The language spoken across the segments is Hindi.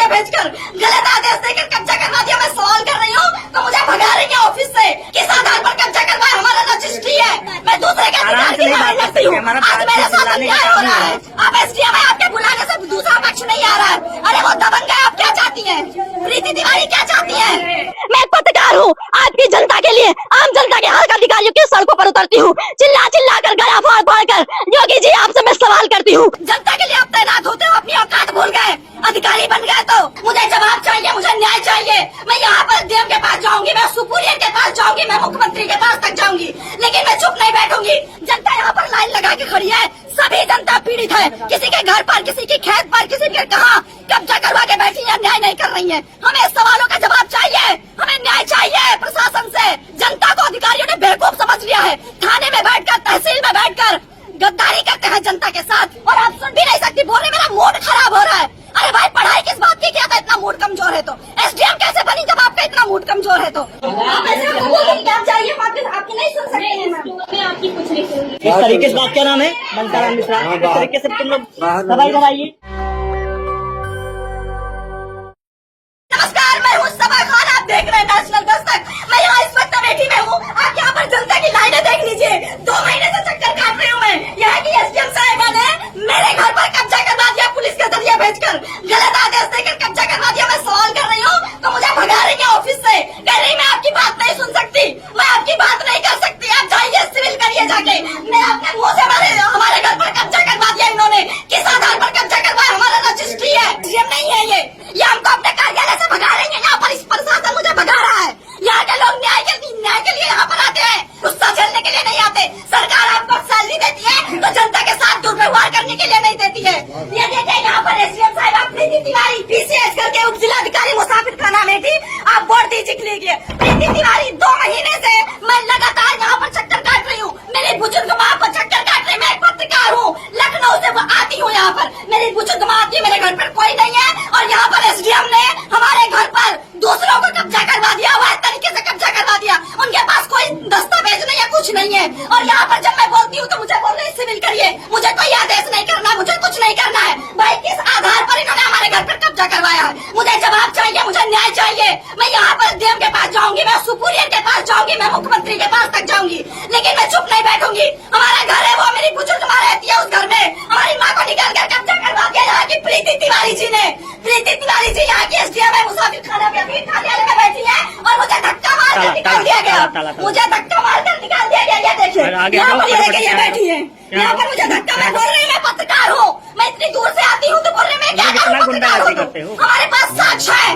जरिए भेजकर गलत आदेश देकर कब्जा करवा दिया। मैं सवाल कर रही हूँ तो मुझे भगा रही है ऑफिस से। किस आधार पर कब्जा करवाया? हमारा रजिस्ट्री है, मैं दूसरे के अधिकार की लड़ाई लड़ती हूँ। आज मेरे साथ अन्याय हो रहा है। आप एसडीएम है, आपके बुलाने से दूसरा पक्ष नहीं आ रहा है। अरे वो दबंग है, आप क्या चाहती है? प्रीति तिवारी क्या चाहती है? मैं एक पत्रकार हूँ, आपकी जनता के लिए, आम जनता के हक अधिकारियों की सड़कों पर उतरती हूँ, चिल्ला चिल्ला कर गला फाड़ फाड़ कर। योगी जी आपसे मैं सवाल करती हूँ, जनता के लिए आप तैनात होते हो, अपनी औकात भूल गए, अधिकारी बन गए तो मुझे जवाब चाहिए, मुझे न्याय चाहिए। मैं यहाँ पर डीएम के पास जाऊंगी, मैं सुप्रीम के पास जाऊंगी, मैं मुख्यमंत्री के पास तक जाऊंगी, लेकिन मैं चुप नहीं बैठूंगी। जनता यहाँ पर लाइन लगा के खड़ी है, सभी जनता पीड़ित है, किसी के घर पर, किसी के खेत पर, किसी के कहाँ कब्जा करवा के बैठी है, न्याय नहीं कर रही है। हमें सवालों का जवाब चाहिए, हमें न्याय चाहिए प्रशासन से। जनता को अधिकारियों ने बेवकूफ समझ लिया है, थाने में बैठकर, तहसील में बैठकर गद्दारी करते हैं जनता के साथ, और आप सुन भी नहीं सकती। बोलने मेरा मूड खराब हो रहा है। अरे भाई पढ़ाई किस बात की किया था? इतना मूड कमजोर है तो एसडीएम कैसे बनी जब आपका इतना मूड कमजोर है? तो आप ऐसे बोलेंगे क्या चाहिए? आपकी नहीं सुन सकते हैं, मैं आपकी कुछ नहीं सुनूंगी। इस तरीके से बात, क्या नाम है? बंसाराम मिश्रा। इस तरीके से तुम लोग दवाई दवाइए। नमस्कार, मैं हूँ सबा खान, आप देख रहे हैं नेशनल दस्तक। मैं यहाँ इस वक्त बैठी में हूँ, आप यहाँ पर जनता की लाइनें देख लीजिए। 2 महीने से चक्कर काट रही हूँ मैं। यहाँ की एसडीएम साहिबा ने मेरे घर पर कब्जा करवा दिया, पुलिस के जरिए भेजकर गलत आदेश देकर कब्जा करवा दिया। मैं सवाल कर रही हूँ तो मुझे भगा रही है ऑफिस से, कह रही मैं आपकी बात नहीं सुन सकती, मैं आपकी बात नहीं कर सकती। आप जाइए सिविल करिए जाके। मैं अपने मुँह से हमारे घर पर कब्जा करवा दिया इन्होंने। किस आधार पर कब्जा करवाया? हमारा रजिस्ट्री है, एसडीएम नहीं है ये हमको अपने कार्यालय से भगा रही है। यहाँ पर प्रशासन मुझे भगा रहा है। यहाँ के लोग न्याय के लिए यहाँ पर आते हैं, गुस्सा झेलने के लिए नहीं आते। सरकार आपको सैलरी देती है तो जनता के साथ दुर्व्यवहार करने के लिए नहीं देती है। ये देखिए यहाँ पर एसडीएम साहिबा प्रीति तिवारी पीसीएस करके उप जिलाधिकारी मुसाफिर खाना में थी, आप वोट लीजिए। प्रीति तिवारी 2 महीने से मैं लगातार यहाँ पर चक्कर काट रही हूँ। मेरी बुजुर्ग माँ पर चक्कर काट रही। मैं एक पत्रकार हूँ, लखनऊ से आती हूँ यहाँ पर। मेरी बुजुर्ग माँ आती है, मेरे घर पर कोई नहीं है, और यहाँ पर एसडीएम ने हमारे घर पर दूसरों को कब्जा करवा दिया, वह तरीके से कब्जा करवा दिया। उनके पास कोई दस्तावेज नहीं है, कुछ नहीं है। और यहाँ पर जब मैं बोलती हूँ तो मुझे बोल रहे सिविल करिए, मुझे कोई आदेश नहीं करना, मुझे कुछ नहीं करना है। भाई किस आधार पर इन्होंने हमारे घर पर कब्जा करवाया है? मुझे जवाब चाहिए, मुझे न्याय चाहिए। मैं यहाँ पर डीएम के पास जाऊंगी, मैं सुप्रीम के पास जाऊंगी, मैं मुख्यमंत्री के पास तक जाऊंगी, लेकिन मैं चुप नहीं बैठूंगी। हमारा घर है, वो मेरी बुजुर्ग माँ रहती है उस घर में, हमारी माँ को निकाल कर कब्जा करवा दिया यहाँ की प्रीति तिवारी जी ने। प्रीति तिवारी जी यहाँ की एसडीएम है, मुसाफिर खाना में अभी कार्यालय में बैठी है, और मुझे धक्का मारकर निकाल दिया गया। मुझे धक्का मारकर निकाल दिया गया। ये देखिए यहाँ पर ये बैठी है, यहाँ पर मुझे धक्का। मैं बोल रही मैं पत्रकार हूँ, मैं इतनी दूर से आती हूँ तो बोल रही मैं क्या करूँ? पत्रकार हूँ, हमारे पास साक्ष्य है।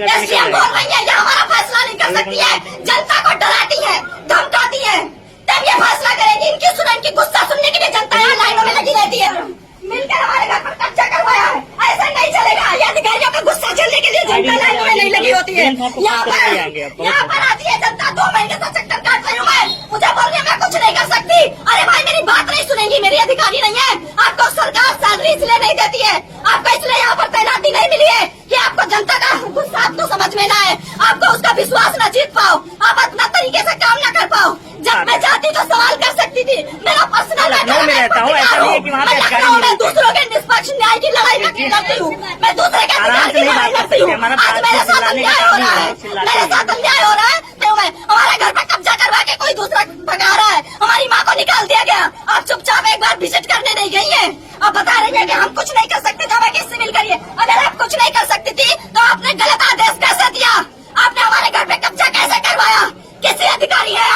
एसडीएम बोल रही है ये हमारा फैसला नहीं कर सकती है, जनता को डराती है, धमकाती है, तब ये फैसला करेगी। इनकी सुन, इनकी गुस्सा सुनने के लिए जनता यहाँ लाइनों में लगी रहती है। मिलकर हमारे घर पर कब्जा करवाया है, ऐसा नहीं चलेगा। ये अधिकारियों का गुस्सा झेलने के लिए जनता लाइनों में नहीं लगी होती है। यहाँ पर आती है जनता। 2 महीने से चक्कर काट रही हूँ मैं, मुझे बोल रही मैं कुछ नहीं कर सकती। अरे भाई मेरी बात नहीं सुनेंगी, मेरी अधिकारी नहीं है। आपको सरकार सैलरी इसलिए नहीं देती है, आपको इसलिए यहाँ पर तैनाती नहीं मिली है कि आपको जनता का गुस्सा आपको समझ में ना है, आपको उसका विश्वास न जीत पाओ, आप अपना तरीके से काम न कर पाओ। जब मैं चाहती तो सवाल कर सकती थी। मेरा पर्सनल मैं दूसरों के निष्पक्ष न्याय की लड़ाई में लड़ती हूँ, मैं दूसरे के अधिकार की लड़ाई लड़ती हूँ। आज मेरे साथ अन्याय हो रहा है, मेरे साथ अन्याय हो रहा है। तो मैं हमारे घर पर कब्जा करवा के कोई दूसरा भगा रहा है, हमारी माँ को निकाल दिया गया। आप चुपचाप एक बार विजिट करने नहीं गई है, आप बता रही है कि हम कुछ नहीं कर सकते, जब कि सिविल करिए। अगर आप कुछ नहीं कर सकती थी तो आपने गलत आदेश कैसे दिया? आपने हमारे घर पे कब्जा कैसे करवाया? किसी अधिकारी है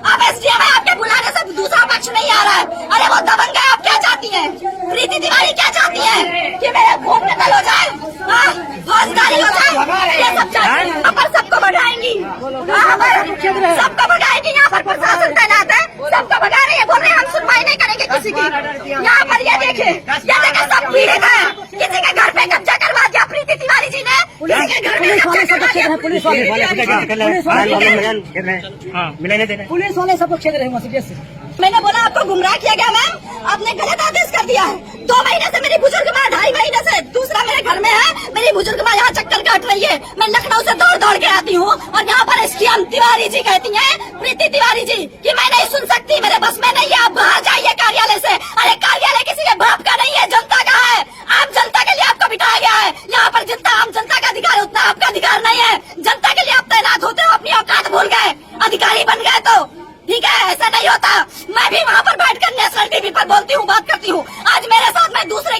आप एसडीएम है, आपके बुलाने से दूसरा पक्ष नहीं आ रहा है। अरे वो दबंग है, आप क्या चाहती हैं? प्रीति तिवारी क्या चाहती है कि मेरे खून में दल हो जाए, फौजदारी हो जाए? ये सब चाहती है। यहाँ पर सबको भगाएंगी, सबको भगाएंगी। यहाँ पर प्रशासन तैनात है, सबको भगा रही है। बोल रहे हम सुनवाई नहीं करेंगे किसी की। यहाँ पर ये देखे सब पीड़ित है, किसी के घर पे कब्जा करवा दिया प्रीति तिवारी जी ने, किसी के घर पे कब्जा करवा दिया। पुलिस वाले सबको खेल रहे हैं। मैंने बोला आपको गुमराह किया गया मैम, आपने गलत आदेश कर दिया है। 2 महीने से मेरी बुजुर्ग माँ, 2.5 महीने से दूसरा मेरे घर में है, मेरी बुजुर्ग माँ यहाँ चक्कर काट रही है। मैं लखनऊ से दौड़ दौड़ के आती हूँ, और यहाँ पर एसडीएम तिवारी जी कहती हैं, प्रीति तिवारी जी, कि मैं नहीं सुन सकती, मेरे बस में नहीं है, आप बाहर जाइए कार्यालय से। अरे कार्यालय किसी के बाप का नहीं है, जनता का है। आप जनता के लिए आपको बिठाया गया है। यहाँ पर जनता, आम जनता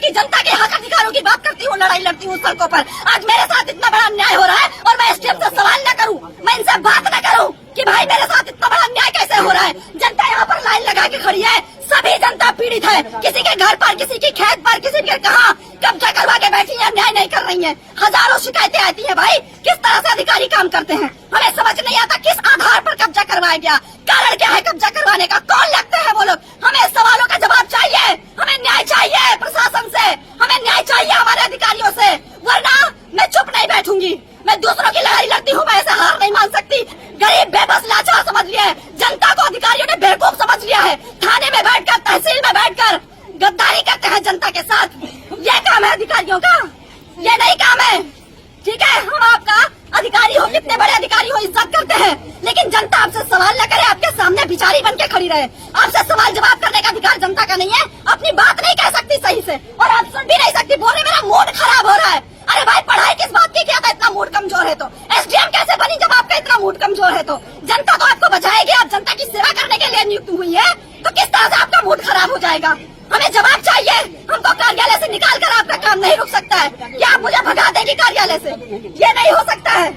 की जनता के हक अधिकारों की बात करती हूँ, लड़ाई लड़ती हूँ सड़कों पर। आज मेरे साथ इतना बड़ा अन्याय हो रहा है और मैं एसडीएम से सवाल न करूँ, मैं इनसे बात न करूँ कि भाई मेरे साथ इतना बड़ा अन्याय कैसे हो रहा है। जनता यहाँ पर लाइन लगा के खड़ी है, सभी जनता पीड़ित है, किसी के घर पर, किसी की खेत पर, किसी के कहाँ कब्जा करवा के बैठी है, न्याय नहीं कर रही है। हजारों शिकायतें आती है भाई, किस तरह से अधिकारी काम करते हैं हमें समझ नहीं आता। किस आधार पर कब्जा करवाया गया, कारण क्या है कब्जा करवाने का, कौन लगते हैं वो लोग। हमें सवालों का जवाब चाहिए, हमें न्याय चाहिए प्रशासन से, हमें न्याय चाहिए हमारे अधिकारियों से, वरना मैं चुप नहीं बैठूंगी। मैं दूसरों की लड़ाई लड़ती हूँ, मैं ऐसे हार नहीं मान सकती। गरीब बेबस लाचार समझ लिया है, जनता को अधिकारियों ने बेवकूफ समझ लिया है। थाने में बैठकर, तहसील में बैठकर गद्दारी करते हैं जनता के साथ। ये काम है अधिकारियों का, ये नहीं काम है। ठीक है, हम आपका अधिकारी हो, कितने बड़े अधिकारी हो, इज्जत करते हैं, लेकिन जनता आपसे सवाल न करे, आपके सामने बिचारी बन के खड़ी रहे। आपसे सवाल जवाब करने का अधिकार जनता का नहीं है, अपनी बात नहीं कह सकती सही से, और आप सुन भी नहीं सकती। बोल रहे मेरा मूड खराब हो रहा है। अरे भाई पढ़ाई किस बात की किया था, इतना मूड कमजोर है तो एसडीएम कैसे बनी जब आपका इतना मूड कमजोर है तो। जनता तो आपको बचाएगी, आप जनता की सेवा करने के लिए नियुक्त हुई है, तो किस तरह से आपका मूड खराब हो जाएगा। हमें जवाब चाहिए, हमको कार्यालय से निकाल कर आपका काम नहीं रुक सकता है। क्या आप मुझे भगा देंगी कार्यालय से, ये नहीं हो सकता है।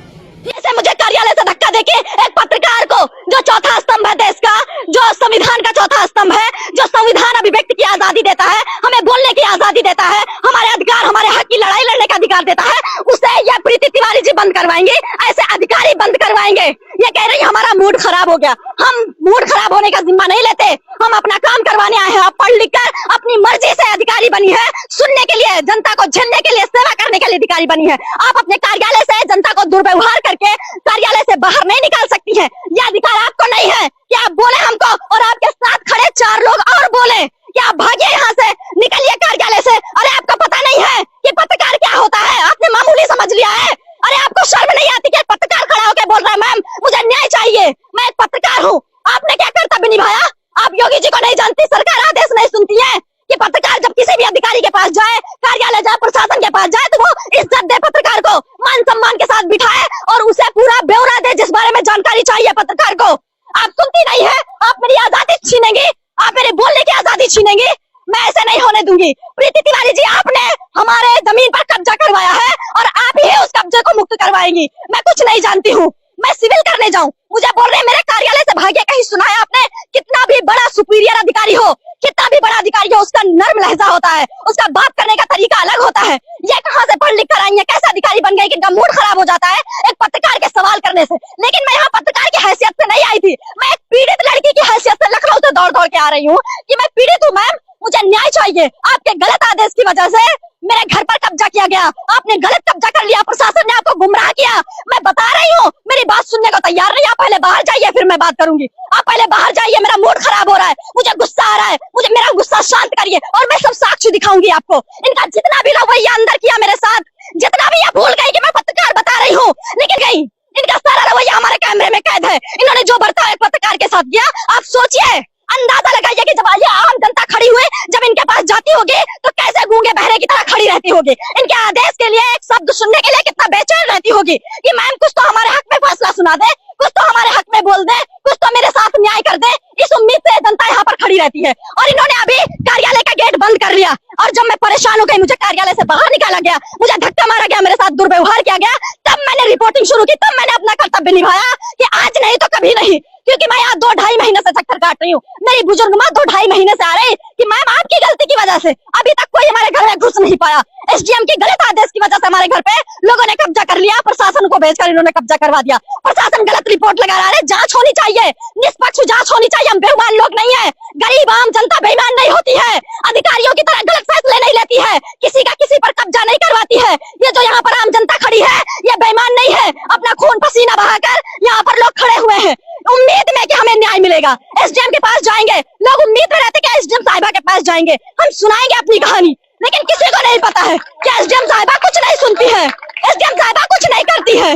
जैसे मुझे कार्यालय से धक्का देके एक पत्रकार को, जो चौथा स्तंभ है देश का, जो संविधान का चौथा स्तंभ है, जो संविधान अभिव्यक्ति की आजादी देता है, हमें बोलने की आजादी देता है, हमारे अधिकार, हमारे हक की लड़ाई लड़ने का अधिकार देता है, उसे यह प्रीति तिवारी जी बंद करवाएंगे, ऐसे अधिकारी बंद करवाएंगे। ये कह रही हमारा मूड खराब हो गया। हम मूड खराब होने का जिम्मा नहीं लेते, हम अपना काम करवाने आए हैं। आप पढ़ लिख कर अपनी मर्जी से अधिकारी बनी है, सुनने के लिए, जनता को झेलने के लिए, सेवा करने के लिए अधिकारी बनी है। आप अपने कार्यालय से जनता को दुर्व्यवहार करके कार्यालय से बाहर नहीं निकाल सकती हैं। यह अधिकार आपको नहीं है कि आप बोले हमको और आपके साथ खड़े 4 लोग और बोले कि आप भागिए यहाँ से, निकलिए कार्यालय से। अरे आपको पता नहीं है कि पत्रकार क्या होता है, आपने मामूली समझ लिया है। अरे आपको शर्म नहीं आती कि पत्रकार खड़ा होकर बोल रहा है मैम मुझे न्याय चाहिए, मैं एक पत्रकार हूँ। आपने क्या कर्तव्य निभाया? आप योगी जी को नहीं जानती, सरकार आदेश नहीं सुनती है कि पत्रकार जब किसी भी अधिकारी के पास जाए, कार्यालय जाए, प्रशासन के पास जाए, तो वो इज्जत दे, पत्रकार को मान सम्मान के साथ बिठाए और उसे पूरा ब्यौरा दे जिस बारे में जानकारी चाहिए पत्रकार को। आप सुनती नहीं है, आप मेरी आजादी छीनेंगी, आप मेरे बोलने की आजादी छीनेंगी, मैं ऐसे नहीं होने दूंगी। प्रीति तिवारी जी, आपने हमारे जमीन पर कब्जा करवाया है और आप ही उस कब्जे को मुक्त करवाएंगी। मैं कुछ नहीं जानती हूँ, मैं सिविल करने जाऊं, मुझे बोल रहे हैं मेरे कार्यालय से भागिए। कहीं सुना है आपने? कितना भी बड़ा सुपीरियर अधिकारी हो, कितना भी बड़ा अधिकारी हो, उसका नर्म लहजा होता है, उसका बात करने का तरीका अलग होता है। ये कहाँ से पढ़ लिख कर आई है, कैसे अधिकारी बन गई कि इनका मूड खराब हो जाता है एक पत्रकार के सवाल करने से। लेकिन मैं यहाँ पत्रकार की हैसियत से नहीं आई थी, मैं एक पीड़ित लड़की की हैसियत से लखनऊ से दौड़ दौड़ के आ रही हूँ कि मैं पीड़ित हूँ मैम, मुझे न्याय चाहिए। आपके गलत आदेश की वजह से मेरे घर पर कब्जा किया गया, आपने गलत कब्जा कर लिया, प्रशासन ने आपको गुमराह किया। मैं बता रही हूँ, मेरी बात सुनने को तैयार नहीं। आप पहले बाहर जाइए फिर मैं बात करूंगी। आप पहले बाहर जाइए, मेरा मूड खराब हो रहा है, मुझे गुस्सा आ रहा है, मुझे मेरा गुस्सा शांत करिए और मैं सब साक्ष्य दिखाऊंगी आपको। इनका जितना भी रवैया अंदर किया मेरे साथ, जितना भी ये भूल गई कि मैं पत्रकार बता रही हूँ, लेकिन गई, इनका सारा रवैया हमारे कैमरे में कैद है। इन्होंने जो बर्ताव एक पत्रकार के साथ किया, आप सोचिए, अंदाजा लगाइए कि जब ये आम जनता खड़ी हुई, जब इनके पास जाती होगी तो कैसे गूंगे बहरे की तरह खड़ी रहती होगी। इनके आदेश के लिए एक शब्द सुनने के लिए कितना बेचैन रहती होगी कि मैम कुछ तो हमारे हक में फैसला सुना दे, कुछ तो हमारे हक में बोल दे, कुछ तो मेरे साथ न्याय कर दे। इस उम्मीद से जनता यहाँ पर खड़ी रहती है और इन्होंने अभी कार्यालय का गेट बंद कर लिया। और जब मैं परेशान हो गई, मुझे कार्यालय से बाहर निकाला गया, मुझे धक्का मारा गया, मेरे साथ दुर्व्यवहार किया गया, तब मैंने रिपोर्टिंग शुरू की, तब मैंने अपना कर्तव्य निभाया कि आज नहीं तो कभी नहीं। क्योंकि मैं यहाँ 2-2.5 महीने से चक्कर काट रही हूँ। मेरी बुजुर्ग माँ 2-2.5 महीने से आ रही कि मैम आपकी गलती की वजह से अभी तक कोई हमारे घर में घुस नहीं पाया। एसडीएम के गलत आदेश की वजह से हमारे घर पे लोगों ने कब्जा कर लिया, प्रशासन को भेजकर इन्होंने कब्जा करवा दिया। प्रशासन गलत रिपोर्ट लगा रहा है, जांच होनी चाहिए, निष्पक्ष जांच होनी चाहिए। हम बेईमान लोग नहीं है, गरीब आम जनता बेईमान नहीं होती है, अधिकारियों की तरह गलत फैसले नहीं लेती है, किसी का किसी पर कब्जा नहीं करवाती है। ये जो यहाँ पर आम जनता खड़ी है, ये बेईमान नहीं है, अपना खून पसीना बहाकर यहाँ पर लोग खड़े हुए हैं उम्मीद में कि हमें न्याय मिलेगा। एसडीएम के पास जाएंगे, लोग उम्मीद में रहते कि एसडीएम साहिबा के पास जाएंगे, हम सुनाएंगे अपनी कहानी, लेकिन किसी को नहीं पता है कि एसडीएम साहिबा कुछ नहीं सुनती है, एसडीएम साहिबा कुछ नहीं करती है।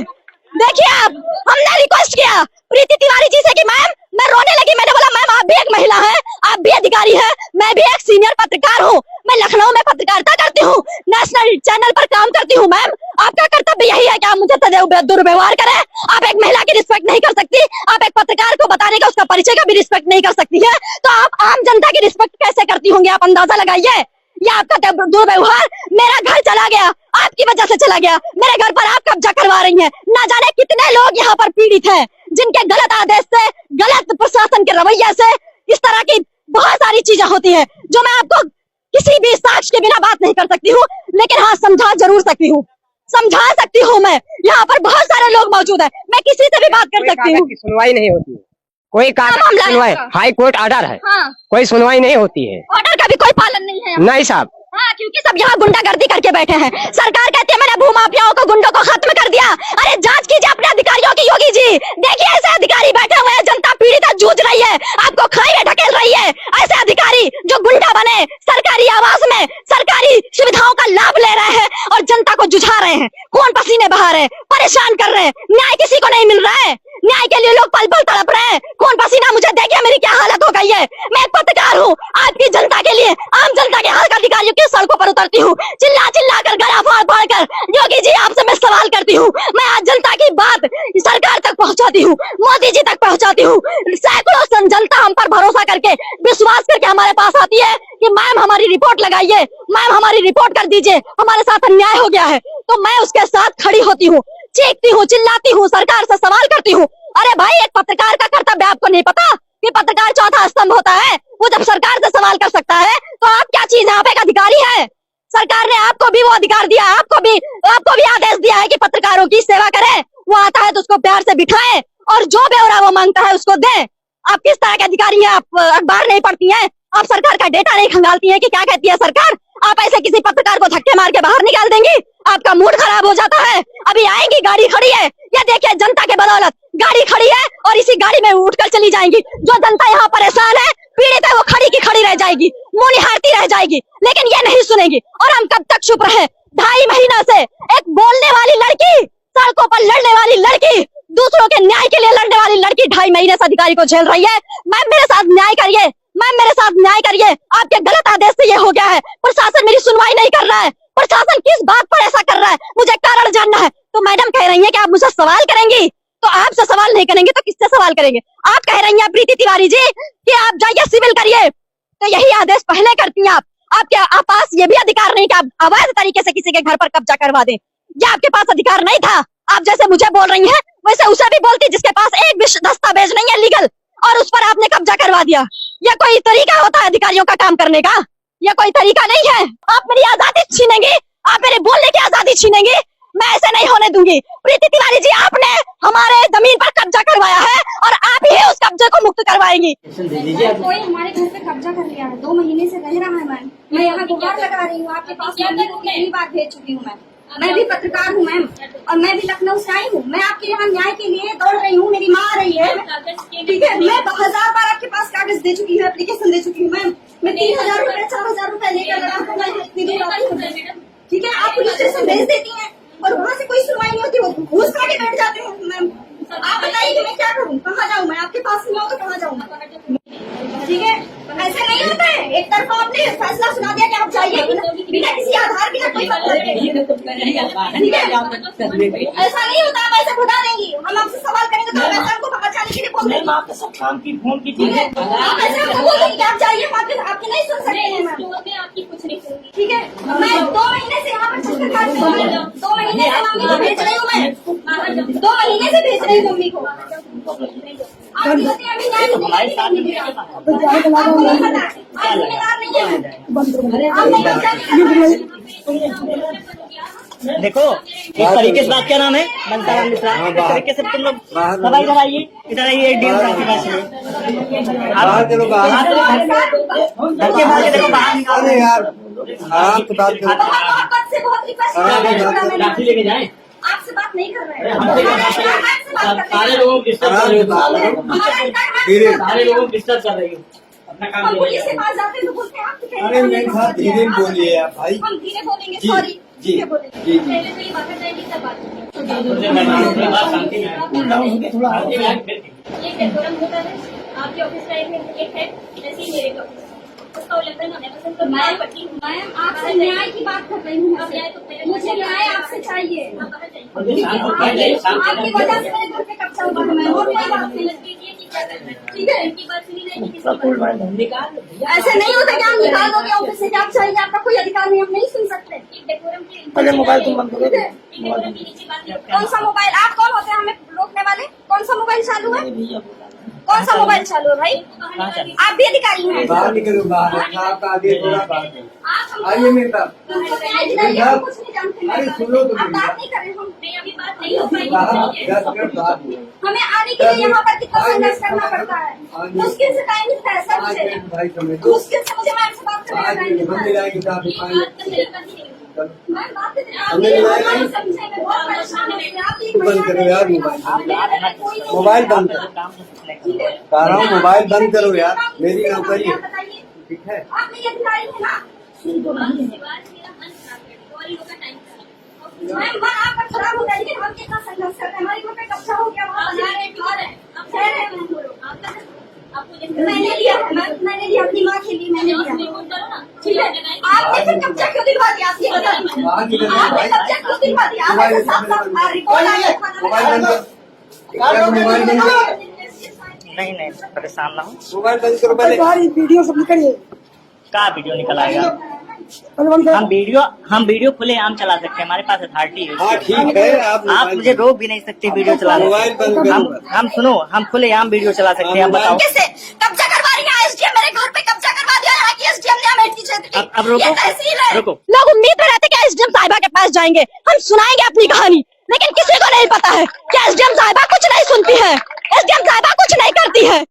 देखिए आप, हमने रिक्वेस्ट किया प्रीति तिवारी जी से कि मैम, मैं रोने लगी, मैंने बोला मैम आप भी एक महिला हैं, आप भी अधिकारी हैं, मैं भी एक सीनियर पत्रकार हूँ, मैं लखनऊ में पत्रकारिता करती हूँ, नेशनल चैनल पर काम करती हूँ। मैम आपका कर्तव्य यही है कि आप मुझे दुर्व्यवहार करें? आप एक महिला की रिस्पेक्ट नहीं कर सकती, आप एक पत्रकार को बताने का, उसका परिचय का भी रिस्पेक्ट नहीं कर सकती है, तो आप आम जनता की रिस्पेक्ट कैसे करती होंगी? आप अंदाजा लगाइए। ये आपका दुर्व्यवहार मेरा घर चला गया, आपकी वजह से चला गया। मेरे घर पर आप कब्जा करवा रही हैं। ना जाने कितने लोग यहाँ पर पीड़ित हैं, जिनके गलत आदेश से, गलत प्रशासन के रवैये से इस तरह की बहुत सारी चीजें होती है, जो मैं आपको किसी भी साक्ष्य के बिना बात नहीं कर सकती हूँ, लेकिन हाँ समझा जरूर सकती हूँ, समझा सकती हूँ। मैं यहाँ पर बहुत सारे लोग मौजूद हैं, मैं किसी से भी बात कर सकती हूँ। सुनवाई नहीं होती है, कोई क्या मामला है सुनवाई, आपका? हाई कोर्ट ऑर्डर है, हाँ, कोई सुनवाई नहीं होती है। ऑर्डर का भी कोई पालन नहीं है। नहीं साहब, हाँ, क्योंकि सब यहाँ गुंडागर्दी करके बैठे हैं। सरकार कहती है मैंने भूमाफियाओं को, गुंडों को खत्म कर दिया। अरे जांच कीजिए अपने अधिकारियों की योगी जी, देखिए ऐसे अधिकारी बैठे हुए हैं, जनता पीड़ित है, जूझ रही है, आपको खाई में ढकेल रही है। ऐसे अधिकारी जो गुंडा बने, सरकारी आवास में सरकारी सुविधाओं का लाभ ले रहे हैं और जनता को जुझा रहे हैं, खून पसीने बहा रहे हैं, परेशान कर रहे हैं। न्याय किसी को नहीं मिल रहा है, न्याय के लिए लोग पल पल तड़प रहे हैं, खून पसीना। मुझे देखिए मेरी क्या हालत हो गई है। मैं एक पत्रकार हूँ, आपकी जनता के लिए, आम जनता के हक अधिकारियों की सड़कों पर उतरती हूँ, चिल्ला चिल्ला कर, गला फाड़ फाड़ कर। योगी जी आपसे मैं सवाल करती हूँ, मैं आज जनता की बात सरकार तक पहुँचाती हूँ, मोदी जी तक पहुँचाती हूँ। सैकड़ों जनता हम पर भरोसा करके, विश्वास करके हमारे पास आती है कि मैम हमारी रिपोर्ट लगाइए, मैम हमारी रिपोर्ट कर दीजिए, हमारे साथ अन्याय हो गया है। तो मैं उसके साथ खड़ी होती हूँ, चीखती हूँ, चिल्लाती हूँ, सरकार से सवाल करती हूँ। अरे भाई, एक पत्रकार का कर्तव्य आपको नहीं पता कि पत्रकार चौथा स्तंभ होता है? वो जब सरकार से सवाल कर सकता है तो आप क्या चीज है? आप एक अधिकारी है, सरकार ने आपको भी वो अधिकार दिया, आपको भी आदेश दिया है कि पत्रकारों की सेवा करें। वो आता है तो उसको प्यार से बिठाएं और जो ब्यौरा वो मांगता है उसको दें। आप किस तरह के अधिकारी हैं? आप अखबार नहीं पढ़ती हैं, आप सरकार का डेटा नहीं खंगालती हैं कि क्या कहती है सरकार। आप ऐसे किसी पत्रकार को धक्के मार के बाहर निकाल देंगी, आपका मूड खराब हो जाता है। अभी आएंगी, गाड़ी खड़ी है, ये देखिए जनता के बदौलत गाड़ी खड़ी है और इसी गाड़ी में उठकर चली जाएंगी। जो जनता यहाँ परेशान है, पीड़ित है, वो खड़ी की खड़ी रह जाएगी, मुंह निहारती रह जाएगी, लेकिन ये नहीं सुनेगी। और हम कब तक चुप रहे? 2.5 महीना से एक बोलने वाली लड़की, सड़कों पर लड़ने वाली लड़की, दूसरों के न्याय के लिए लड़ने वाली लड़की 2.5 महीने से अधिकारी को झेल रही है। मैम मेरे साथ न्याय करिए, मैम मेरे साथ न्याय करिए, आपके गलत आदेश से ये हो गया है। प्रशासन मेरी सुनवाई नहीं कर रहा है, प्रशासन किस बात पर ऐसा कर रहा है, मुझे कारण जानना है। तो मैडम कह रही है कि आप मुझसे सवाल करेंगी, तो आपसे सवाल नहीं करेंगे तो किससे सवाल करेंगे? आप कह रही हैं प्रीति तिवारी जी कि आप जाइए सिविल करिए, तो यही आदेश पहले करती हैं आप। आपके पास ये भी अधिकार नहीं कि आप अवैध तरीके से किसी के घर पर कब्जा करवा दें, ये आपके पास अधिकार नहीं था। आप जैसे मुझे बोल रही हैं वैसे उसे भी बोलती जिसके पास एक भी दस्तावेज नहीं है लीगल, और उस पर आपने कब्जा करवा दिया। यह कोई तरीका होता है अधिकारियों का काम करने का? यह कोई तरीका नहीं है। आप मेरी आजादी छीनेंगे, आप मेरे बोलने की आजादी छीनेंगे, मैं ऐसे नहीं होने दूंगी। प्रीति तिवारी जी, आपने हमारे जमीन पर कब्जा करवाया है और आप ही उस कब्जे को मुक्त करवाएंगी। कोई हमारे घर पे कब्जा कर लिया है, 2 महीने से रह रहा है। मैम मैं यहाँ गुहार लगा रही हूँ, आपके पास कितनी बार भेज चुकी हूँ। मैं भी पत्रकार हूँ मैम, और मैं भी लखनऊ से आई हूँ। मैं आपके यहाँ न्याय के लिए दौड़ रही हूँ, मेरी माँ आ रही है, ठीक है। मैं 1000 बार आपके पास कागज दे चुकी हूँ, एप्लीकेशन दे चुकी हूँ मैम। मैं 3000 रुपए 4000 रुपए लेकर इतनी दूर आती हूँ, ठीक है। आप पुलिस स्टेशन भेज देती हैं और वहाँ से कोई सुनवाई नहीं होती, वो घूस खा के बैठ जाते हैं मैम। आप बताइए कि मैं क्या करूँ, कहाँ जाऊँ? मैं आपके पास नहीं हूँ तो कहाँ जाऊँ? ठीक है, ऐसे नहीं होता है। एक तरफा आपने फैसला सुना दिया कि आप जाइए, बिना किसी आधार के, कोई ठीक है। ऐसा नहीं होता, हम ऐसे भगा देंगी। हम आपसे सवाल करेंगे तो हम आपको बाहर जाने के लिए बोल देंगे। आप सब काम की फोन की ठीक है, आप ऐसे हमको बोल देंगे कि आप जाइए, आपके नहीं सुन सकते हैं मैम, आपकी कुछ नहीं सुनूंगी, ठीक है। मैं 2 महीने से यहाँ पर चक्कर काट रही हूँ, 2 महीने से मम्मी को भेज रही हूँ मैं, 2 महीने से भेज रही हूँ मम्मी को। आपकी होती है, अभी न्याय नहीं देंगे, आपको नहीं पता है, आप जिम्मेदार नहीं है, आप नहीं देखो इस तरीके से बात, क्या नाम है? बंसाराम मिश्रा। इस तरीके से तुम लोग सब इधर आइए, इधर आइए, डीएम साहब के पास में। बाहर चलो, बाहर घर के बाहर देखो, बाहर निकाल अरे यार आराम से बात करो। बहुत से बहुत रिक्वेस्ट लाठी लेके जाएं। आपसे बात नहीं कर रहे हैं, सारे लोगों को डिस्टर्ब कर रही हो, सारे लोगों को डिस्टर्ब कर रही हो, अपना काम हम पुलिस के करिए। पास जाते हैं तो बोलते हैं आप तो अरे नहीं साहब, धीरे बोलिए आप भाई। हम धीरे बोलेंगे, जी, सॉरी, जी, धीरे बोलेंगे। जी, जी। पहले तो ये बात है कि सब बात शांति में ये डेकोरम होता है। आपके ऑफिस का एक है, ऐसे ही मेरे ऑफिस उसका उल्लंघन होने पसंद तो मैं पट्टी हूँ। मैम आपसे न्याय की बात कर रही हूँ, अब न्याय तो पहले मुझे न्याय आपसे चाहिए। आप बाहर जाइए। आपकी वजह से मेरे घर पे कब्जा हुआ है मैम, और कोई बात नहीं। कीजिए कि क्या ठीक है, ऐसे नहीं होता कि आप निकाल दोगे ऑफिस से, आप चाहिए, आपका कोई अधिकार नहीं, हम नहीं सुन सकते। पहले मोबाइल तुम बंद करो। कौन सा मोबाइल? आप कौन होते हैं हमें रोकने वाले? कौन सा मोबाइल चालू है? कौन सा मोबाइल चालू है भाई? आप भी अधिकारी हैं। बाहर निकलो, बाहर आपका आगे थोड़ा बात है। आइए मेरे पास। कुछ नहीं जानते, अरे सुनो तो आप बात नहीं करें, हम अभी बात नहीं हो पाएगी। बाहर 10 मिनट बाद हमें आने के लिए यहाँ पर कितना संघर्ष करना पड़ता है, मुश्किल से टाइम मिलता है सब मुझे, भाई समझ मुश्किल से मुझे मैम से बात करने का टाइम मिलता मंदिर है। आएगी तो आप पानी मैम बात करते हैं, आप ये हमारी समझे में बहुत परेशान हो गए। आप एक बंद करो यार मोबाइल बंद करो। कह रहा हूँ मोबाइल बंद करो यार, मेरी नौकरी है। ठीक है, आप मेरी अधिकारी है ना? मैम मन आपका खराब हो जाएगी, हम कितना संघर्ष करते हैं, हमारी घर पे कब्जा हो गया, वहाँ बना रहे घर है, मैंने लिया है मैम, मैंने लिया, अपनी माँ के लिए मैंने लिया। ठीक है, आपने फिर कब्जा क्यों दिलवा दिया? आप ये बताइए, आपने कब्जा क्यों दिलवा दिया? आप ऐसे साफ साफ रिकॉर्ड आ गया मोबाइल बंद करो। मोबाइल बंद करो, नहीं नहीं परेशान ना हो। मोबाइल बंद करो पहले। वीडियो सब निकलिए, क्या वीडियो निकल आएगा? बंद हम वीडियो खुले आम चला सकते हैं, हमारे पास अथॉरिटी है। हाँ ठीक है, आप मुझे रोक भी नहीं सकते वीडियो चलाने मोबाइल बंद से। करो। हम सुनो, हम खुले आम वीडियो चला सकते हैं। आप बताओ कैसे कब्जा करवा रही है? एसडीएम मेरे घर पे कब्जा करवा दिया यहाँ की एसडीएम ने अमेठी क्षेत्र की। अब रुको, ये तहसील है। रुको। लोग उम्मीद में रहते कि एसडीएम साहिबा के पास जाएंगे, हम सुनाएंगे अपनी कहानी, लेकिन किसी को नहीं पता है कि एसडीएम साहिबा कुछ नहीं सुनती है, एसडीएम साहिबा कुछ नहीं करती है।